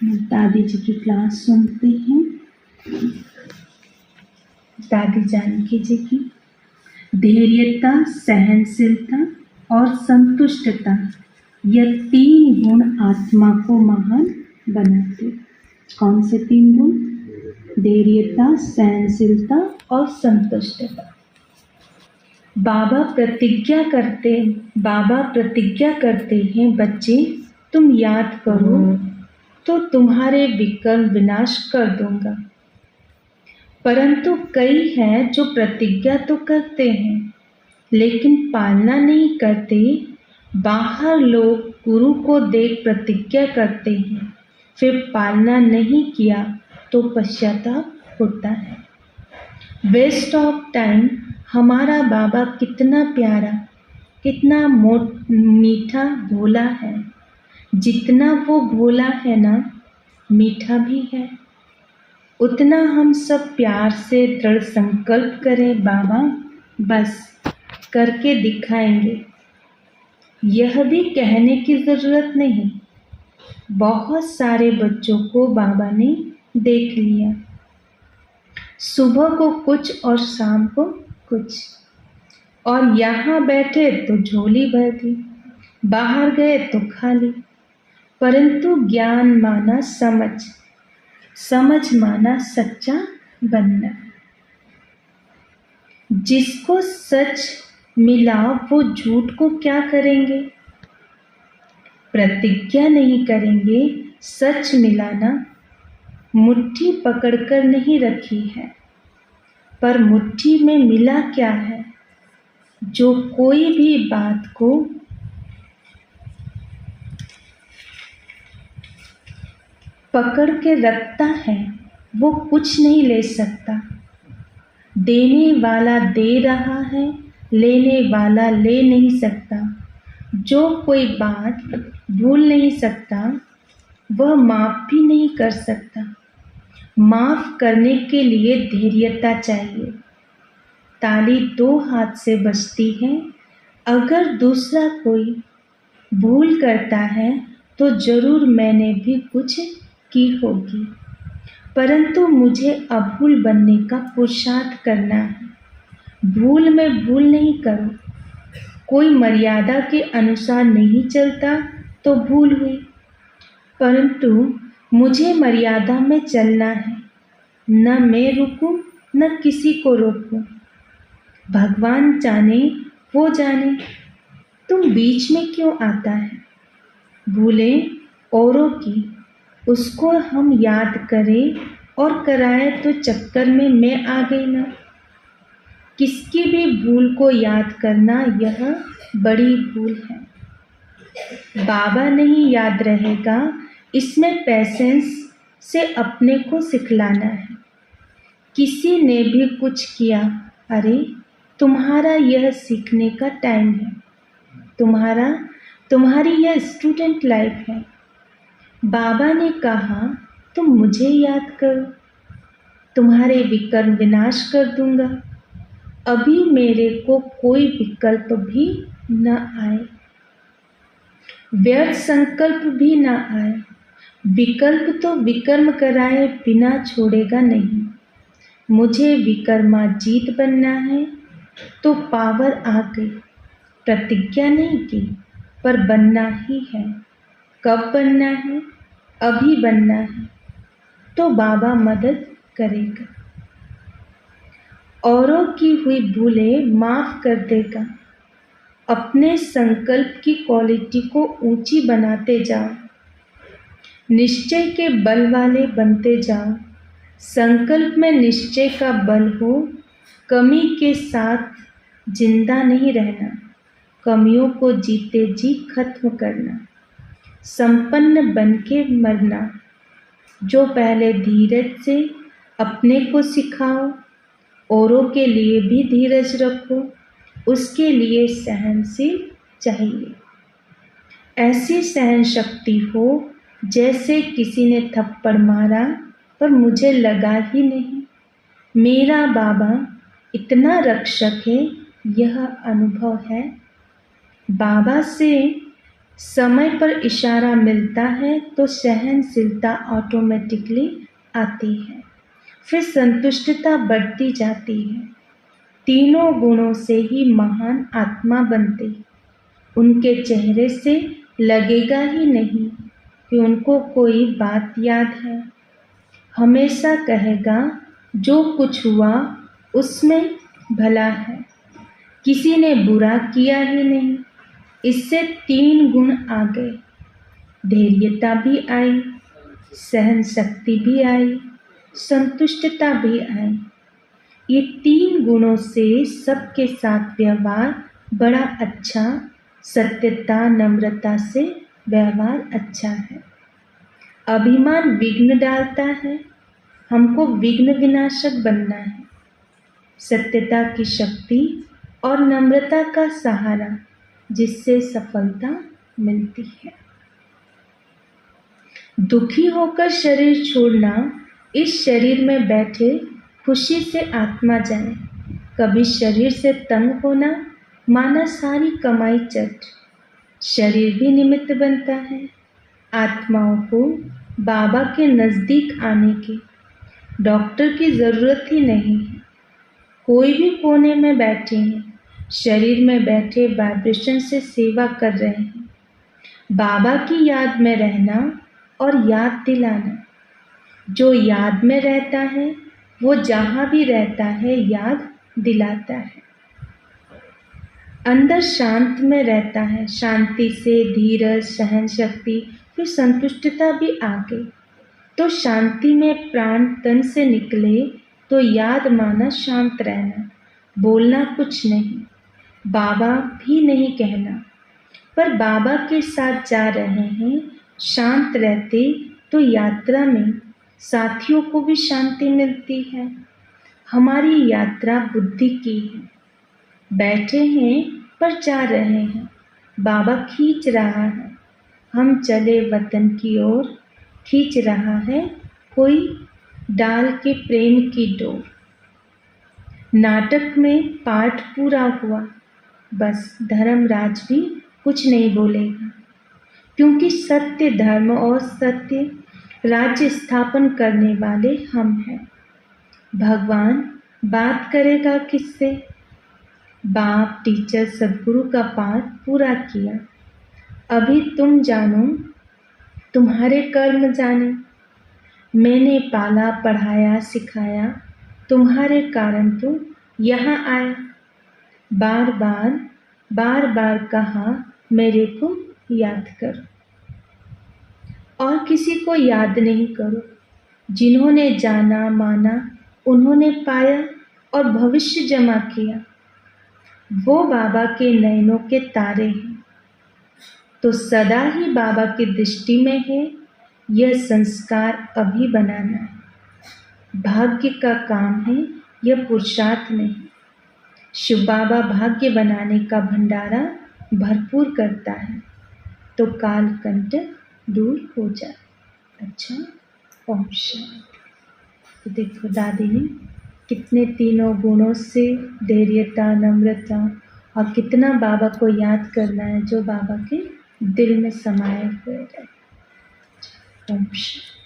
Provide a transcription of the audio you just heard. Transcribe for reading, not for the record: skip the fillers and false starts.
दादी जी की क्लास सुनते हैं। दादी जानकी जी की धैर्यता, सहनशीलता और संतुष्टता, यह 3 गुण आत्मा को महान बनाते। कौन से 3 गुण? धैर्यता, सहनशीलता और संतुष्टता। बाबा प्रतिज्ञा करते हैं, बच्चे तुम याद करो तो तुम्हारे विकल्प विनाश कर दूंगा। परंतु कई हैं जो प्रतिज्ञा तो करते हैं लेकिन पालना नहीं करते। बाहर लोग गुरु को देख प्रतिज्ञा करते हैं, फिर पालना नहीं किया तो पश्चाताप होता है। Waste of time. हमारा बाबा कितना प्यारा, कितना मीठा भोला है। जितना वो भोला है ना, मीठा भी है, उतना हम सब प्यार से दृढ़ संकल्प करें, बाबा बस करके दिखाएंगे। यह भी कहने की ज़रूरत नहीं। बहुत सारे बच्चों को बाबा ने देख लिया, सुबह को कुछ और शाम को कुछ, और यहाँ बैठे तो झोली भर दी, बाहर गए तो खाली। परंतु ज्ञान माना समझ, समझ माना सच्चा बनना। जिसको सच मिला वो झूठ को क्या करेंगे? प्रतिज्ञा नहीं करेंगे। सच मिलाना मुट्ठी पकड़कर नहीं रखी है, पर मुट्ठी में मिला क्या है? जो कोई भी बात को पकड़ के रखता है वो कुछ नहीं ले सकता। देने वाला दे रहा है, लेने वाला ले नहीं सकता। जो कोई बात भूल नहीं सकता वह माफ़ भी नहीं कर सकता। माफ़ करने के लिए धैर्यता चाहिए। ताली 2 हाथ से बजती है। अगर दूसरा कोई भूल करता है तो ज़रूर मैंने भी कुछ की होगी, परंतु मुझे अभूल बनने का पुरुषार्थ करना है। भूल में भूल नहीं करो। कोई मर्यादा के अनुसार नहीं चलता तो भूल हुई, परंतु मुझे मर्यादा में चलना है। न मैं रुकूं न किसी को रोकूं। भगवान जाने वो जाने, तुम बीच में क्यों आता है? भूलें औरों की, उसको हम याद करें और कराए तो चक्कर में मैं आ गई ना। किसकी भी भूल को याद करना यह बड़ी भूल है। बाबा नहीं याद रहेगा, इसमें पेशेंस से अपने को सिखलाना है। किसी ने भी कुछ किया, अरे तुम्हारा यह सीखने का टाइम है, तुम्हारी यह स्टूडेंट लाइफ है। बाबा ने कहा तुम मुझे याद करो, तुम्हारे विकर्म विनाश कर दूंगा। अभी मेरे को कोई विकल्प भी न आए, व्यर्थ संकल्प भी न आए। विकल्प तो विकर्म कराए बिना छोड़ेगा नहीं। मुझे विकर्माजीत बनना है तो पावर आ गई। प्रतिज्ञा नहीं की पर बनना ही है। कब बनना है? अभी बनना है तो बाबा मदद करेगा। औरों की हुई भूलें माफ़ कर देगा। अपने संकल्प की क्वालिटी को ऊंची बनाते जाओ। निश्चय के बल वाले बनते जाओ। संकल्प में निश्चय का बल हो। कमी के साथ जिंदा नहीं रहना, कमियों को जीते जी खत्म करना। संपन्न बन के मरना। जो पहले धीरज से अपने को सिखाओ, औरों के लिए भी धीरज रखो। उसके लिए सहनशील चाहिए। ऐसी सहन शक्ति हो जैसे किसी ने थप्पड़ मारा पर मुझे लगा ही नहीं। मेरा बाबा इतना रक्षक है, यह अनुभव है। बाबा से समय पर इशारा मिलता है तो सहनशीलता ऑटोमेटिकली आती है, फिर संतुष्टता बढ़ती जाती है। तीनों गुणों से ही महान आत्मा बनते। उनके चेहरे से लगेगा ही नहीं कि उनको कोई बात याद है। हमेशा कहेगा जो कुछ हुआ उसमें भला है, किसी ने बुरा किया ही नहीं। इससे 3 गुण आ गए, धैर्यता भी आई, सहन शक्ति भी आई, संतुष्टता भी आई। ये 3 गुणों से सबके साथ व्यवहार बड़ा अच्छा, सत्यता नम्रता से व्यवहार अच्छा है। अभिमान विघ्न डालता है, हमको विघ्न विनाशक बनना है। सत्यता की शक्ति और नम्रता का सहारा, जिससे सफलता मिलती है। दुखी होकर शरीर छोड़ना, इस शरीर में बैठे खुशी से आत्मा जाए। कभी शरीर से तंग होना, माना सारी कमाई चट। शरीर भी निमित्त बनता है आत्माओं को बाबा के नज़दीक आने की। डॉक्टर की ज़रूरत ही नहीं है। कोई भी कोने में बैठे हैं, शरीर में बैठे वाइब्रेशन से सेवा कर रहे हैं। बाबा की याद में रहना और याद दिलाना। जो याद में रहता है वो जहाँ भी रहता है याद दिलाता है। अंदर शांत में रहता है, शांति से धीरज, सहन शक्ति, फिर संतुष्टता भी आ गई तो शांति में प्राण तन से निकले तो याद माना शांत रहना, बोलना कुछ नहीं, बाबा भी नहीं कहना, पर बाबा के साथ जा रहे हैं। शांत रहते तो यात्रा में साथियों को भी शांति मिलती है। हमारी यात्रा बुद्धि की है। बैठे हैं पर जा रहे हैं, बाबा खींच रहा है। हम चले वतन की ओर, खींच रहा है कोई डाल के प्रेम की डोर। नाटक में पाठ पूरा हुआ, बस धर्मराज भी कुछ नहीं बोलेगा, क्योंकि सत्य धर्म और सत्य राज्य स्थापन करने वाले हम हैं। भगवान बात करेगा किससे? बाप, टीचर, सद्गुरु का पाठ पूरा किया। अभी तुम जानो, तुम्हारे कर्म जाने। मैंने पाला, पढ़ाया, सिखाया, तुम्हारे कारण तो यहाँ आया। बार बार कहा मेरे को याद करो, और किसी को याद नहीं करो। जिन्होंने जाना माना, उन्होंने पाया और भविष्य जमा किया। वो बाबा के नयनों के तारे हैं, तो सदा ही बाबा की दृष्टि में है। यह संस्कार अभी बनाना है, भाग्य का काम है, यह पुरुषार्थ नहीं। शिव बाबा भाग्य बनाने का भंडारा भरपूर करता है तो काल कंटक दूर हो जाए। अच्छा, ओम शांति। तो देखो दादी ने कितने तीनों गुणों से धैर्यता, नम्रता और कितना बाबा को याद करना है जो बाबा के दिल में समाये हुए रहे। ओम शांति।